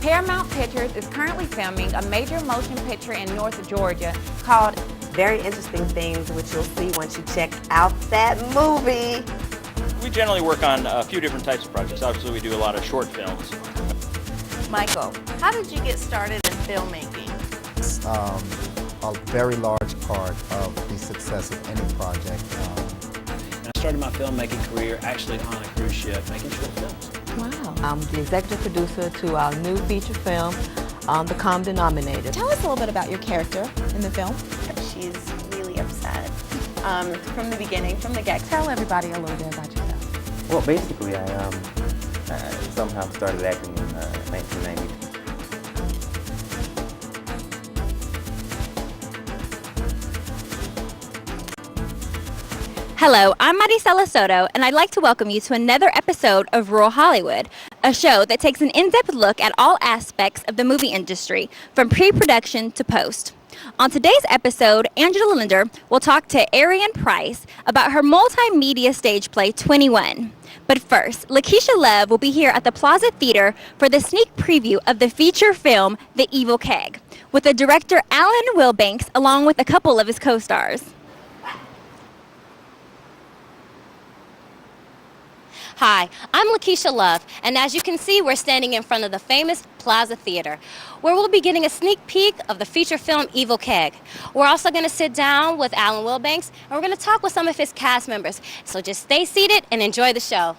Paramount Pictures is currently filming a major motion picture in North Georgia called Very interesting things which you'll see once you check out that movie. We generally work on a few different types of projects. Obviously, we do a lot of short films. Michael, how did you get started in filmmaking? A very large part of the success of any project. I started my filmmaking career actually on a cruise ship making short films. Wow. I'm the executive producer to our new feature film, The Common Denominator. Tell us a little bit about your character in the film. She's really upset from the beginning, from the get-go. Tell everybody a little bit about yourself. Well, basically, I somehow started acting in 1992. Hello, I'm Maricela Soto, and I'd like to welcome you to another episode of Rural Hollywood, a show that takes an in-depth look at all aspects of the movie industry, from pre-production to post. On today's episode, Angela Linder will talk to Ariane Price about her multimedia stage play 21. But first, Lakeisha Love will be here at the Plaza Theater for the sneak preview of the feature film, The Evil Keg, with the director Alan Wilbanks along with a couple of his co-stars. Hi, I'm Lakeisha Love, and as you can see, we're standing in front of the famous Plaza Theater, where we'll be getting a sneak peek of the feature film Evil Keg. We're also going to sit down with Alan Wilbanks, and we're going to talk with some of his cast members. So just stay seated and enjoy the show.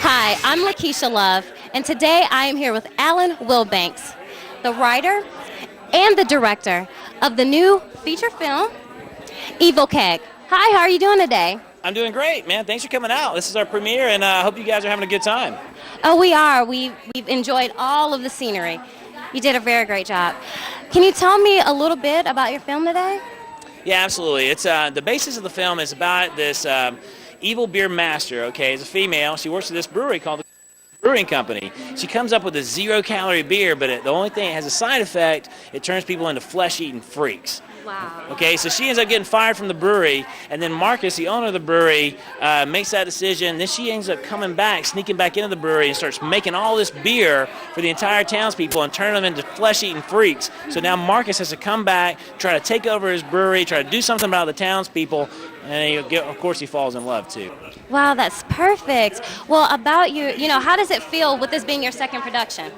Hi, I'm Lakeisha Love, and today I am here with Alan Wilbanks, the writer and the director of the new feature film, Evil Keg. Hi, how are you doing today? I'm doing great, man. Thanks for coming out. This is our premiere, and I hope you guys are having a good time. Oh, we are. We've enjoyed all of the scenery. You did a very great job. Can you tell me a little bit about your film today? Yeah, absolutely. It's the basis of the film is about this evil beer master. Okay, it's a female. She works at this brewery called the Brewing Company. She comes up with a 0-calorie beer, but the only thing, it has a side effect. It turns people into flesh-eating freaks. Wow. Okay, so she ends up getting fired from the brewery, and then Marcus, the owner of the brewery, makes that decision. Then she ends up coming back, sneaking back into the brewery, and starts making all this beer for the entire townspeople and turning them into flesh-eating freaks. So now Marcus has to come back, try to take over his brewery, try to do something about the townspeople, and of course he falls in love too. Wow, that's perfect. Well, about you know, how does it feel with this being your second production?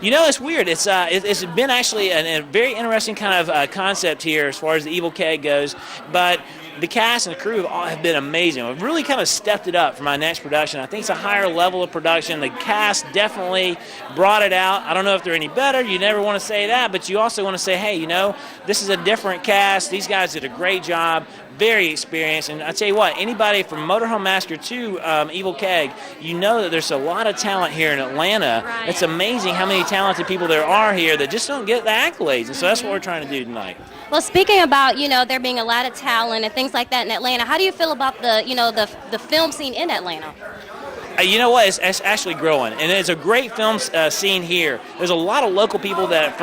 You know, it's weird. It's been actually a very interesting kind of concept here as far as the Evil Keg goes, but the cast and the crew have been amazing. We've really kind of stepped it up for my next production. I think it's a higher level of production. The cast definitely brought it out. I don't know if they're any better. You never want to say that, but you also want to say, hey, you know, this is a different cast. These guys did a great job. Very experienced, and I tell you what, anybody from Motorhome Massacre to Evil Keg, you know that there's a lot of talent here in Atlanta. Right. It's amazing how many talented people there are here that just don't get the accolades, and so that's what we're trying to do tonight. Well, speaking about, you know, there being a lot of talent and things things like that in Atlanta. How do you feel about the film scene in Atlanta? You know what? It's actually growing, and it's a great film scene here. There's a lot of local people that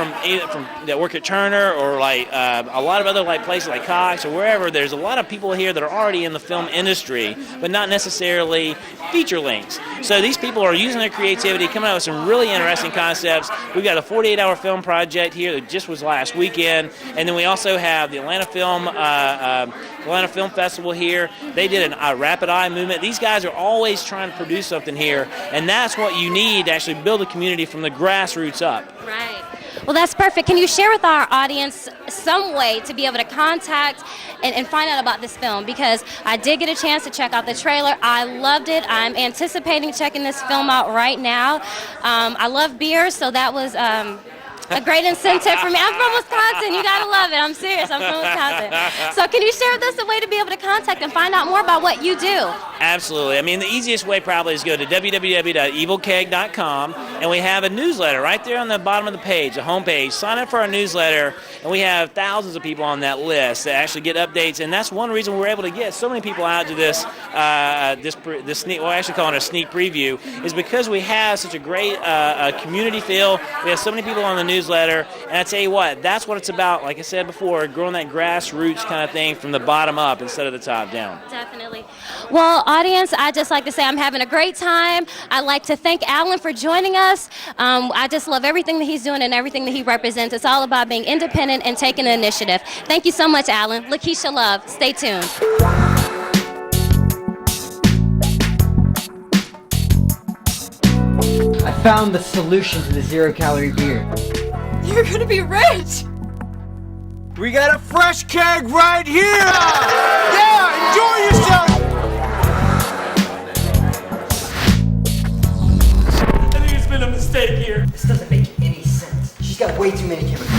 that work at Turner or like a lot of other like places like Cox or wherever. There's a lot of people here that are already in the film industry, but not necessarily feature lengths. So these people are using their creativity, coming up with some really interesting concepts. We've got a 48-hour film project here that just was last weekend, and then we also have the Atlanta Film Festival here. They did a rapid eye movement. These guys are always trying to produce something here, and that's what you need to actually build a community from the grassroots up. Right. Well, that's perfect. Can you share with our audience some way to be able to contact and find out about this film? Because I did get a chance to check out the trailer. I loved it. I'm anticipating checking this film out right now. I love beer, so that was a great incentive for me. I'm from Wisconsin. You gotta love it. I'm serious. I'm from Wisconsin. So can you share with us a way to be able to contact and find out more about what you do? Absolutely. I mean, the easiest way probably is go to www.evilkeg.com, and we have a newsletter right there on the bottom of the page, the homepage. Sign up for our newsletter, and we have thousands of people on that list that actually get updates, and that's one reason we're able to get so many people out to this sneak. Well, actually calling it a sneak preview, is because we have such a great community feel. We have so many people on the newsletter, and I tell you what, that's what it's about. Like I said before, growing that grassroots kind of thing from the bottom up instead of the top down. Definitely. Well, audience, I'd just like to say I'm having a great time. I'd like to thank Alan for joining us. I just love everything that he's doing and everything that he represents. It's all about being independent and taking the initiative. Thank you so much, Alan. Lakeisha Love. Stay tuned. I found the solution to the zero-calorie beer. You're gonna be rich! We got a fresh keg right here! Yeah, enjoy yourself! I think there's been a mistake here. This doesn't make any sense. She's got way too many chemicals.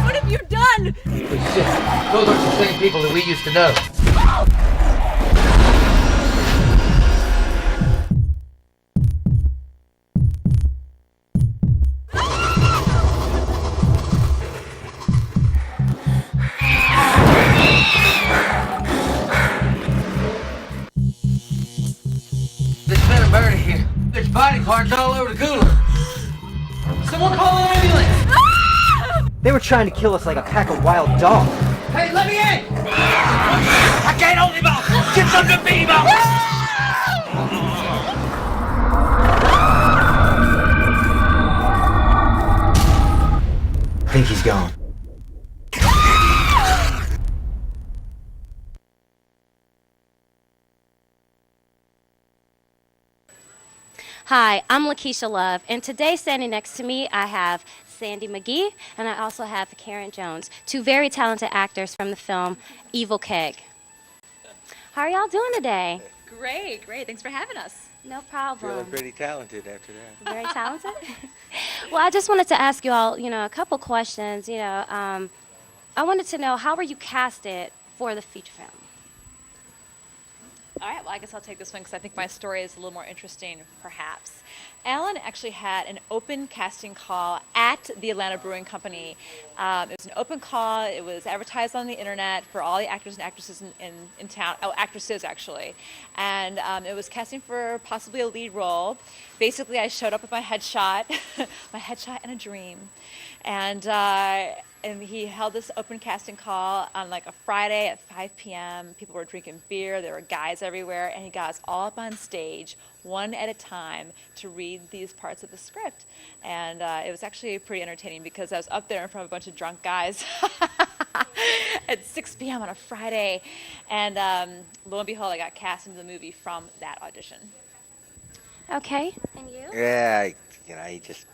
What have you done? It's just, those aren't the same people that we used to know. There's been a murder here. There's body parts all over the cooler. Someone call an ambulance! They were trying to kill us like a pack of wild dogs. Hey, let me in! I can't hold him off! Get something to beat him up! I think he's gone. Hi, I'm Lakeisha Love, and today standing next to me I have Sandy McGee, and I also have Karen Jones, two very talented actors from the film Evil Keg. How are y'all doing today? Great, great. Thanks for having us. No problem. Feeling pretty talented after that. Very talented? Well, I just wanted to ask you all, a couple questions. I wanted to know, how were you casted for the feature film? All right, well, I guess I'll take this one because I think my story is a little more interesting, perhaps. Alan actually had an open casting call at the Atlanta Brewing Company. It was an open call. It was advertised on the internet for all the actors and actresses in town. Oh, actresses, actually. And it was casting for possibly a lead role. Basically, I showed up with my headshot, my headshot and a dream. And he held this open casting call on like a Friday at 5 p.m. People were drinking beer. There were guys everywhere. And he got us all up on stage, one at a time, to read these parts of the script. And it was actually pretty entertaining because I was up there in front of a bunch of drunk guys at 6 p.m. on a Friday. And lo and behold, I got cast into the movie from that audition. Okay. And you? Yeah, he just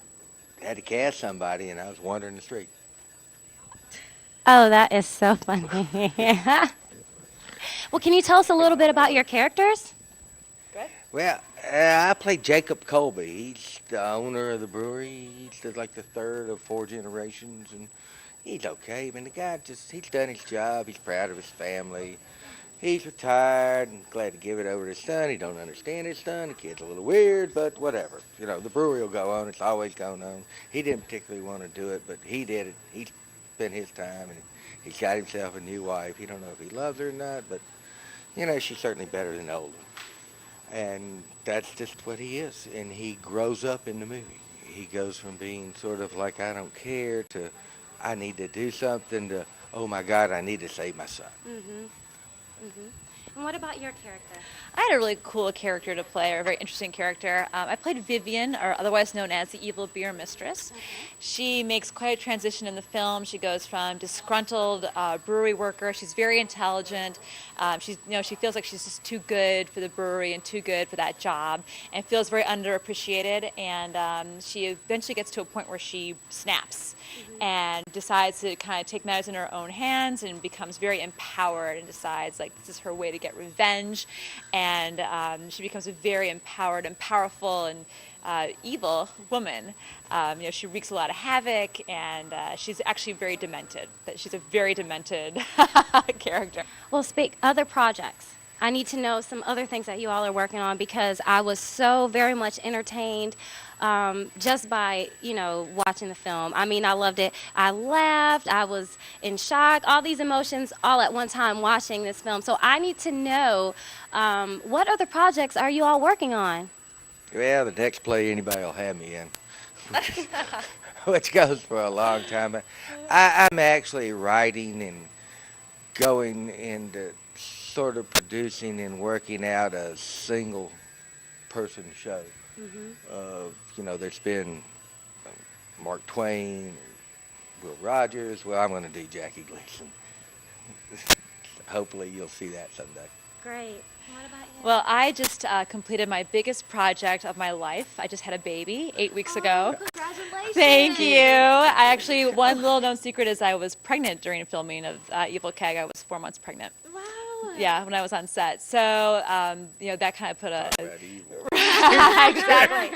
had to cast somebody, and I was wandering the street. Oh, that is so funny. Well, can you tell us a little bit about your characters? Well, I played Jacob Colby. He's the owner of the brewery. He's like the third of 4 generations, and he's okay. I mean, the guy he's done his job. He's proud of his family. He's retired and glad to give it over to his son. He don't understand his son. The kid's a little weird, but whatever. The brewery will go on. It's always going on. He didn't particularly want to do it, but he did it. spent his time, and he's got himself a new wife. He don't know if he loves her or not, but you know, she's certainly better than the old one. And that's just what he is. And he grows up in the movie. He goes from being sort of like, I don't care, to I need to do something, to, oh my God, I need to save my son. And what about your character? I had a really cool character to play, or a very interesting character. I played Vivian, or otherwise known as the evil beer mistress. She makes quite a transition in the film. She goes from disgruntled brewery worker. She's very intelligent. She feels like she's just too good for the brewery and too good for that job, and feels very underappreciated. And she eventually gets to a point where she snaps and decides to kind of take matters in her own hands, and becomes very empowered, and decides like this is her way to get revenge. And she becomes a very empowered and powerful and evil woman. She wreaks a lot of havoc, and she's actually very demented. She's a very demented character. Well, speak other projects. I need to know some other things that you all are working on, because I was so very much entertained just by, watching the film. I mean, I loved it. I laughed. I was in shock. All these emotions all at one time watching this film. So I need to know what other projects are you all working on? Well, the next play anybody will have me in, which goes for a long time. But I'm actually writing and going into sort of producing and working out a single person show. There's been Mark Twain, Will Rogers. Well, I'm going to do Jackie Gleason. Hopefully you'll see that someday. Great. What about you? Well, I just completed my biggest project of my life. I just had a baby 8 weeks ago. Congratulations. Thank you. I actually, one little known secret is I was pregnant during filming of Evil Keg. I was 4 months pregnant. Wow. Yeah, when I was on set. So, that kind of put a... exactly.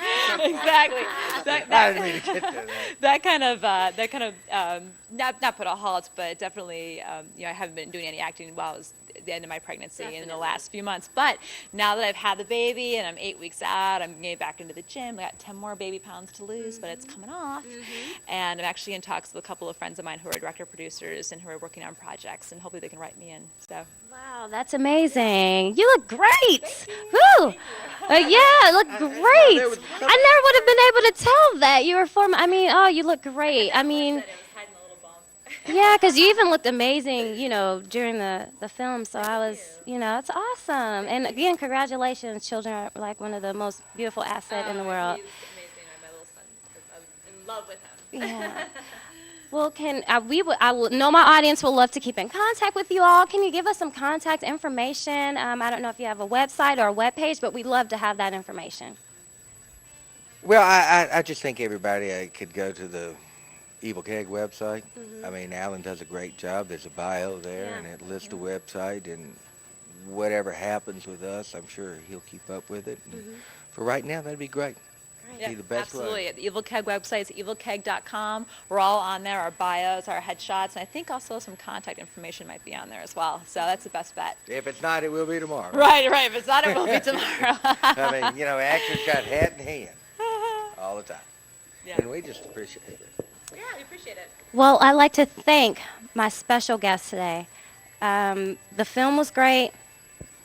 That kind of not put a halt, but definitely, I haven't been doing any acting while I was at the end of my pregnancy in the last few months. But now that I've had the baby and I'm 8 weeks out, I'm getting back into the gym. I got 10 more baby pounds to lose, but it's coming off. And I'm actually in talks with a couple of friends of mine who are director producers and who are working on projects, and hopefully they can write me in. So. Wow, that's amazing. You look great. Woo! Yeah, look great. I never would have been able to tell that you were you look great. I mean, yeah, because you even looked amazing, during the film. So I was, it's awesome. And again, congratulations. Children are like one of the most beautiful assets in the world. He's amazing. My little son, I'm in love with him. Yeah. Well, I know my audience will love to keep in contact with you all. Can you give us some contact information? I don't know if you have a website or a webpage, but we'd love to have that information. Well, I just think everybody could go to the Evil Keg website. I mean, Alan does a great job. There's a bio there, and it lists the website, and whatever happens with us, I'm sure he'll keep up with it. And for right now, that'd be great. Yeah, be the best absolutely. way. The Evil Keg website is evilkeg.com. We're all on there, our bios, our headshots, and I think also some contact information might be on there as well. So that's the best bet. If it's not, it will be tomorrow. Right. If it's not, it will be tomorrow. I mean, actors got hat in hand all the time. Yeah. And we just appreciate it. Yeah, we appreciate it. Well, I'd like to thank my special guest today. The film was great.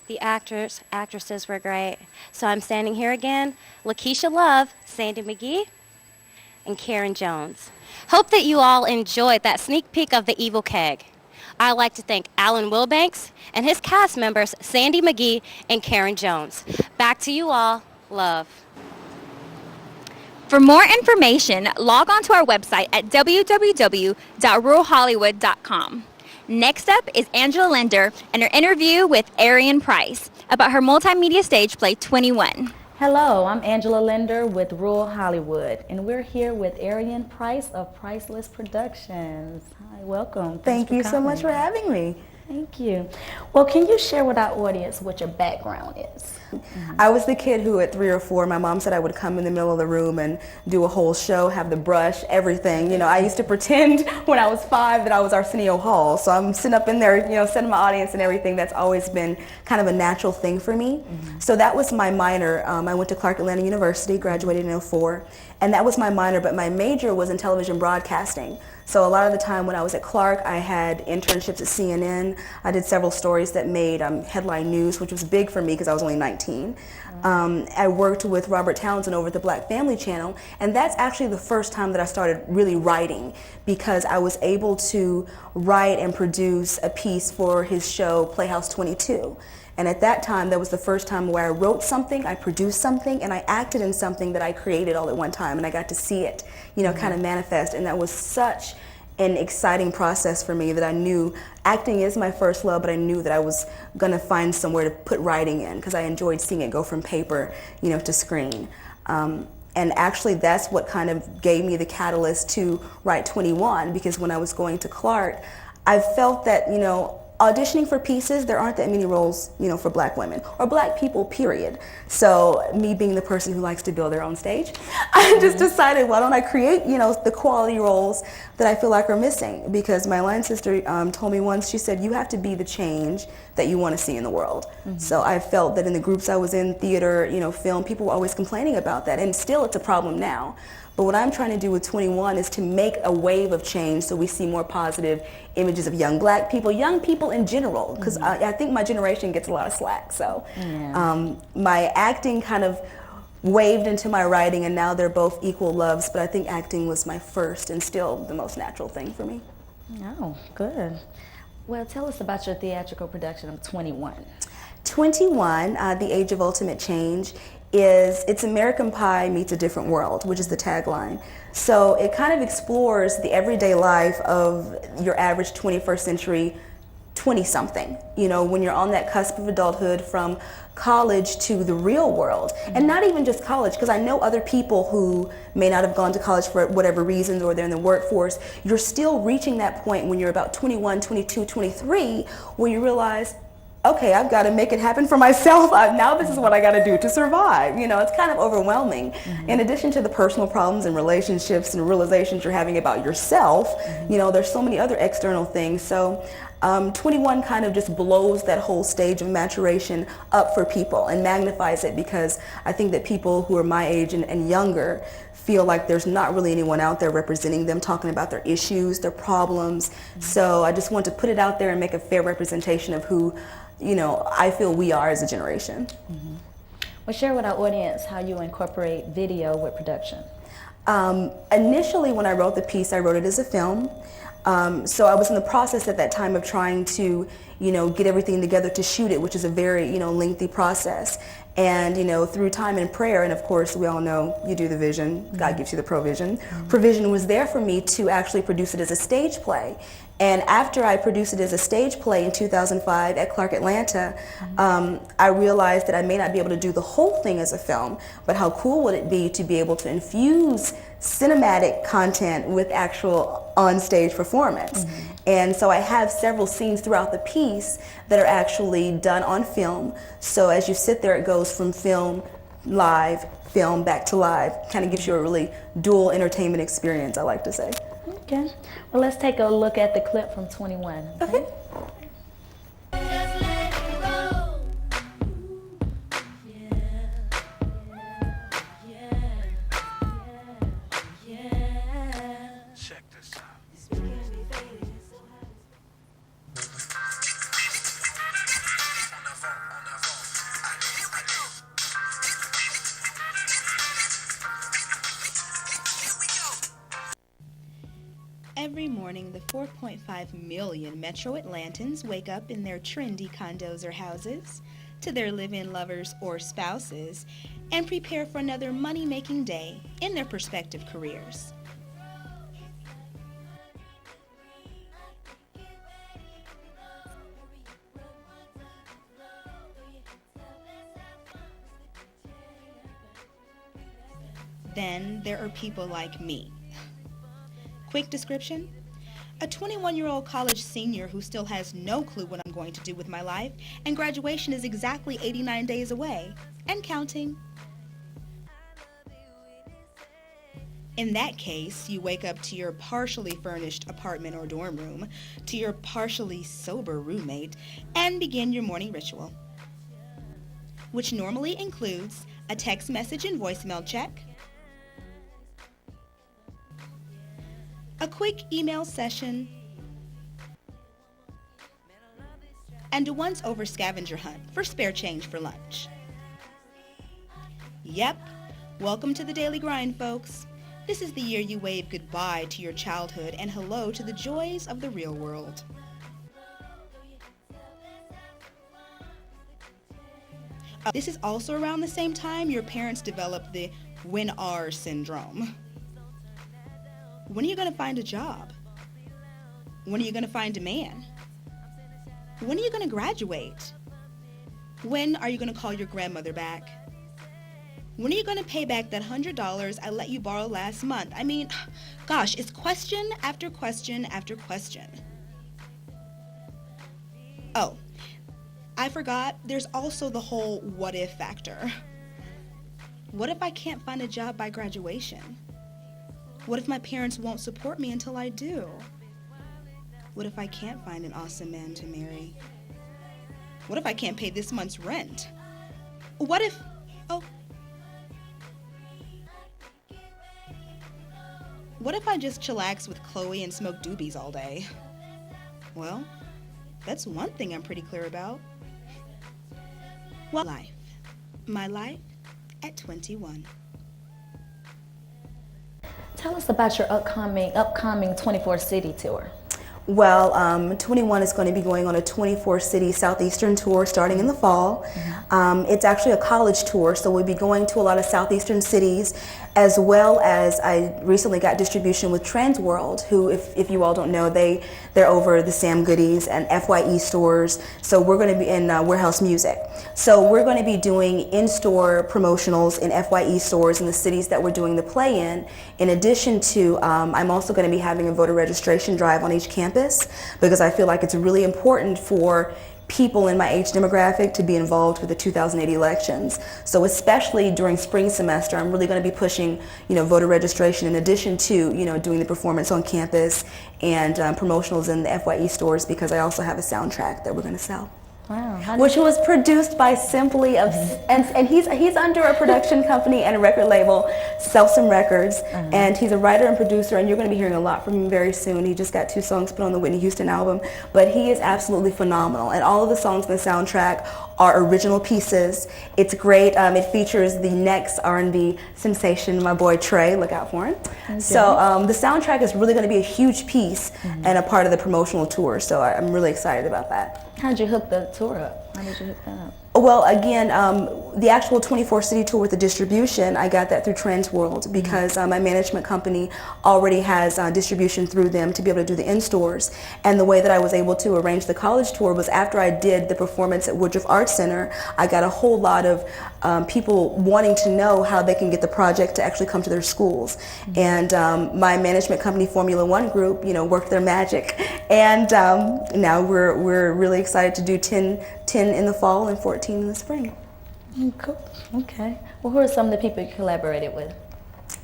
The actresses were great. So I'm standing here again, Lakeisha Love, Sandy McGee, and Karen Jones. Hope that you all enjoyed that sneak peek of the Evil Keg. I'd like to thank Alan Wilbanks and his cast members, Sandy McGee and Karen Jones. Back to you all. Love. For more information, log on to our website at www.ruralhollywood.com. Next up is Angela Linder and her interview with Arian Price about her multimedia stage play 21. Hello, I'm Angela Linder with Rural Hollywood, and we're here with Arian Price of Priceless Productions. Hi, welcome. Thank you so much for having me. Thank you. Well, Well, can you share with our audience what your background is? I was the kid who at 3 or 4, my mom said I would come in the middle of the room and do a whole show, have the brush, everything. You know, I used to pretend when I was 5 that I was Arsenio Hall. So I'm sitting up in there, you know, setting my audience and everything. That's always been kind of a natural thing for me. So that was my minor. I went to Clark Atlanta University, graduated in '04, and that was my minor, but my major was in television broadcasting. So a lot of the time when I was at Clark, I had internships at CNN. I did several stories that made headline news, which was big for me because I was only 19. I worked with Robert Townsend over at the Black Family Channel, and that's actually the first time that I started really writing, because I was able to write and produce a piece for his show Playhouse 22. And at that time, that was the first time where I wrote something, I produced something, and I acted in something that I created all at one time, and I got to see it, you know, kind of manifest. And that was such an exciting process for me that I knew acting is my first love, but I knew that I was going to find somewhere to put writing in, because I enjoyed seeing it go from paper, you know, to screen. And actually, that's what kind of gave me the catalyst to write 21, because when I was going to Clark, I felt that, you know, auditioning for pieces, there aren't that many roles, you know, for Black women or Black people, period. So me being the person who likes to build their own stage, I just decided, why don't I create, you know, the quality roles that I feel like are missing? Because my line sister told me once, she said, you have to be the change that you want to see in the world. So I felt that in the groups I was in, theater, you know, film, people were always complaining about that, and still it's a problem now. But what I'm trying to do with 21 is to make a wave of change so we see more positive images of young Black people in general, because I think my generation gets a lot of slack. So my acting kind of waved into my writing, and now they're both equal loves, but I think acting was my first and still the most natural thing for me. Oh, good. Well, tell us about your theatrical production of 21. 21, The Age of Ultimate Change, it's American Pie meets a different world, which is the tagline. So it kind of explores the everyday life of your average 21st century 20-something, you know, when you're on that cusp of adulthood from college to the real world. And not even just college, because I know other people who may not have gone to college for whatever reasons, or they're in the workforce. You're still reaching that point when you're about 21, 22, 23, where you realize, okay, I've got to make it happen for myself. Now this is what I got to do to survive. You know, it's kind of overwhelming. In addition to the personal problems and relationships and realizations you're having about yourself, you know, there's so many other external things. So 21 kind of just blows that whole stage of maturation up for people and magnifies it, because I think that people who are my age and younger feel like there's not really anyone out there representing them, talking about their issues, their problems. So I just want to put it out there and make a fair representation of who, you know, I feel we are as a generation. Well, share with our audience how you incorporate video with production. Initially, when I wrote the piece, I wrote it as a film. So I was in the process at that time of trying to, you know, get everything together to shoot it, which is a very, you know, lengthy process. And, you know, through time and prayer, and of course, we all know you do the vision, God gives you the provision. Provision was there for me to actually produce it as a stage play. And after I produced it as a stage play in 2005 at Clark Atlanta, I realized that I may not be able to do the whole thing as a film, but how cool would it be to be able to infuse cinematic content with actual on-stage performance. And so I have several scenes throughout the piece that are actually done on film. So as you sit there, it goes from film, live, film, back to live. Kind of gives you a really dual entertainment experience, I like to say. Okay. Well, let's take a look at the clip from 21. Okay. Every morning, the 4.5 million Metro Atlantans wake up in their trendy condos or houses, to their live-in lovers or spouses, and prepare for another money-making day in their prospective careers. Then there are people like me. Quick description: A 21-year-old college senior who still has no clue what I'm going to do with my life, and graduation is exactly 89 days away, and counting. In that case, you wake up to your partially furnished apartment or dorm room, to your partially sober roommate, and begin your morning ritual, which normally includes a text message and voicemail check, a quick email session, and a once-over scavenger hunt for spare change for lunch. Yep, welcome to the daily grind, folks. This is the year you wave goodbye to your childhood and hello to the joys of the real world. This is also around the same time your parents developed the "when are" syndrome. When are you going to find a job? When are you going to find a man? When are you going to graduate? When are you going to call your grandmother back? When are you going to pay back that $100 I let you borrow last month? I mean, gosh, it's question after question after question. Oh, I forgot, there's also the whole what if factor. What if I can't find a job by graduation? What if my parents won't support me until I do? What if I can't find an awesome man to marry? What if I can't pay this month's rent? What if, what if I just chillax with Chloe and smoke doobies all day? Well, that's one thing I'm pretty clear about. Well, life. My life at 21. Tell us about your upcoming 24-city tour. Well, 21 is going to be going on a 24-city Southeastern tour starting in the fall. It's actually a college tour, so we'll be going to a lot of Southeastern cities, as well as I recently got distribution with Transworld, who, if you all don't know, they're over the Sam Goodies and FYE stores. So we're going to be in Warehouse Music. So we're going to be doing in-store promotionals in FYE stores in the cities that we're doing the play in. In addition to, I'm also going to be having a voter registration drive on each campus, because I feel like it's really important for people in my age demographic to be involved with the 2008 elections. So especially during spring semester, I'm really going to be pushing, voter registration in addition to, doing the performance on campus and promotionals in the FYE stores, because I also have a soundtrack that we're going to sell. Wow. Which was produced by Simply of, and he's under a production company and a record label, Selsom Records, and he's a writer and producer, and you're going to be hearing a lot from him very soon. He just got 2 songs put on the Whitney Houston album, but he is absolutely phenomenal, and all of the songs in the soundtrack are original pieces. It's great. It features the next R&B sensation, my boy Trey. Look out for him. Okay. So the soundtrack is really going to be a huge piece and a part of the promotional tour, so I'm really excited about that. How did you hook the tour up? How did you hook that up? Well, again, the actual 24-city tour with the distribution, I got that through Transworld, because my management company already has distribution through them to be able to do the in-stores. And the way that I was able to arrange the college tour was after I did the performance at Woodruff Arts Center, I got a whole lot of people wanting to know how they can get the project to actually come to their schools. And my management company, Formula One Group, worked their magic. And now we're really excited to do 10 in the fall and 14 in the spring. Cool. Okay. Well, who are some of the people you collaborated with?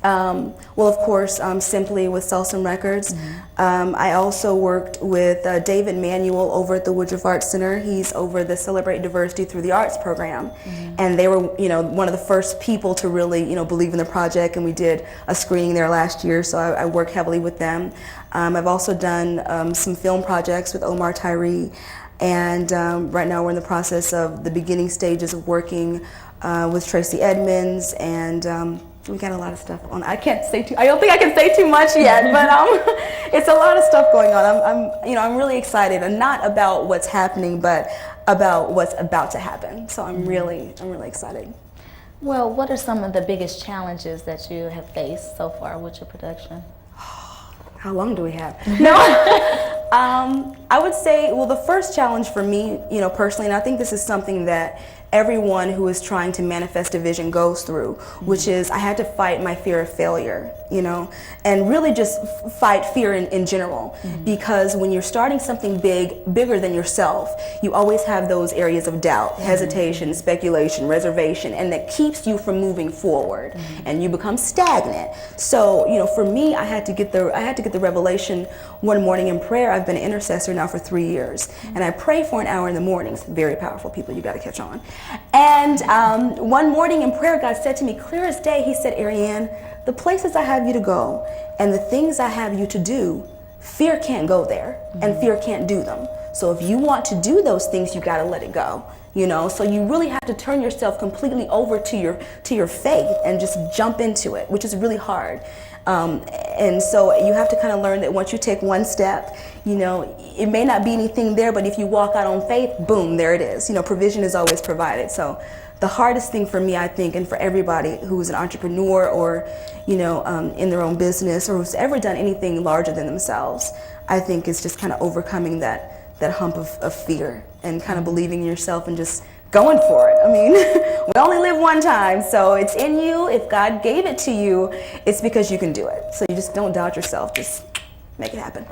Well, of course, Simply with Selsom Records. I also worked with David Manuel over at the Woodruff Arts Center. He's over the Celebrate Diversity Through the Arts program. And they were, one of the first people to really, believe in the project, and we did a screening there last year, so I work heavily with them. I've also done some film projects with Omar Tyree. And right now we're in the process of the beginning stages of working with Tracy Edmonds, and we got a lot of stuff on. I don't think I can say too much yet, but it's a lot of stuff going on. I'm really excited, and not about what's happening, but about what's about to happen. So I'm really excited. Well, what are some of the biggest challenges that you have faced so far with your production? How long do we have? No. I would say, well, the first challenge for me, personally, and I think this is something that everyone who is trying to manifest a vision goes through, which is I had to fight my fear of failure, you know, and really just fight fear in general. Because when you're starting something bigger than yourself, you always have those areas of doubt, hesitation, speculation, reservation, and that keeps you from moving forward, and you become stagnant. So, you know, for me, I had to get the revelation one morning in prayer. I've been an intercessor now for 3 years, and I pray for an hour in the mornings. Very powerful, people, you got to catch on. And one morning in prayer, God said to me clear as day, he said, Ariane, the places I have you to go and the things I have you to do, fear can't go there, and fear can't do them. So if you want to do those things, you got to let it go. You know, so you really have to turn yourself completely over to your faith and just jump into it, which is really hard. And so you have to kind of learn that once you take one step, you know, it may not be anything there, but if you walk out on faith, boom, there it is. You know, provision is always provided. So the hardest thing for me, I think, and for everybody who's an entrepreneur or, you know, in their own business or who's ever done anything larger than themselves, I think is just kind of overcoming that hump of fear and kind of believing in yourself and just going for it. I mean, we only live one time, so it's in you. If God gave it to you, it's because you can do it. So you just don't doubt yourself, just make it happen.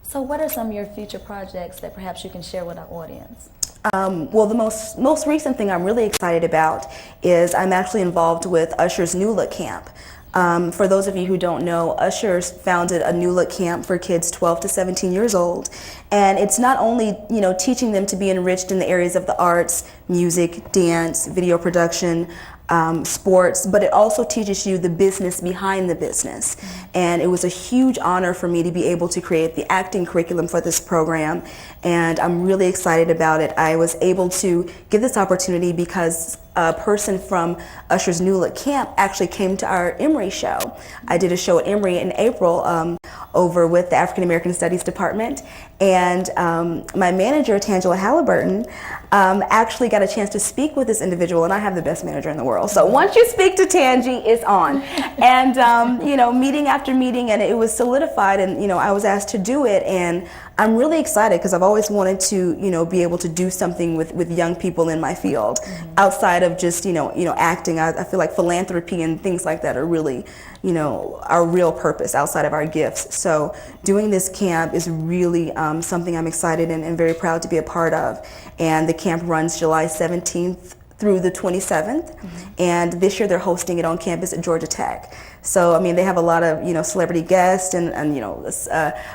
So what are some of your future projects that perhaps you can share with our audience? Well, the most recent thing I'm really excited about is I'm actually involved with Usher's New Look Camp. For those of you who don't know, Usher's founded a New Look Camp for kids 12 to 17 years old. And it's not only, you know, teaching them to be enriched in the areas of the arts, music, dance, video production, sports, but it also teaches you the business behind the business. And it was a huge honor for me to be able to create the acting curriculum for this program, and I'm really excited about it. I was able to give this opportunity because a person from Usher's New Look Camp actually came to our Emory show. I did a show at Emory in April over with the African American Studies Department, and my manager, Tangela Halliburton, actually got a chance to speak with this individual, and I have the best manager in the world. So once you speak to Tangi, it's on. And you know, meeting after meeting, and it was solidified, and you know, I was asked to do it, and I'm really excited because I've always wanted to, you know, be able to do something with young people in my field, outside of just, you know, acting. I feel like philanthropy and things like that are really, you know, our real purpose outside of our gifts. So doing this camp is really something I'm excited and very proud to be a part of. And the camp runs July 17th through the 27th, and this year they're hosting it on campus at Georgia Tech. So I mean, they have a lot of, you know, celebrity guests and you know,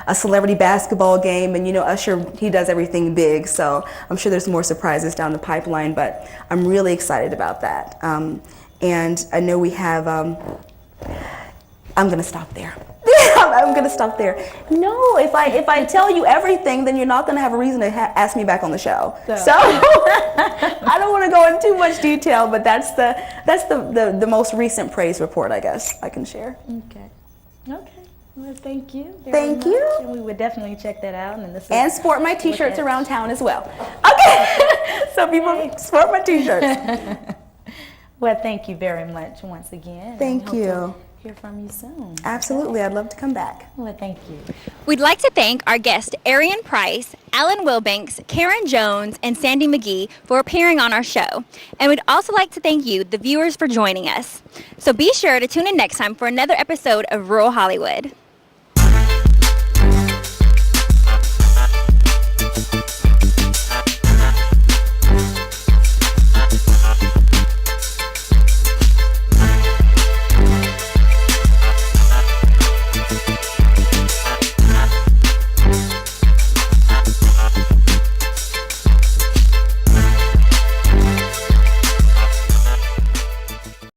a celebrity basketball game, and you know, Usher, he does everything big. So I'm sure there's more surprises down the pipeline, but I'm really excited about that. And I know we have. I'm gonna stop there. I'm gonna stop there. No, if I tell you everything, then you're not gonna have a reason to ask me back on the show. So I don't want to go into too much detail, but that's the most recent praise report, I guess, I can share. Okay. Well, thank you. Thank you. And we would definitely check that out. And sport my t-shirts around town as well. Okay. So people sport my t-shirts. Well, thank you very much once again. Thank you. Hear from you soon. Absolutely, I'd love to come back. Well, thank you. We'd like to thank our guests Ariane Price, Alan Wilbanks, Karen Jones, and Sandy McGee for appearing on our show. And we'd also like to thank you, the viewers, for joining us. So be sure to tune in next time for another episode of Rural Hollywood.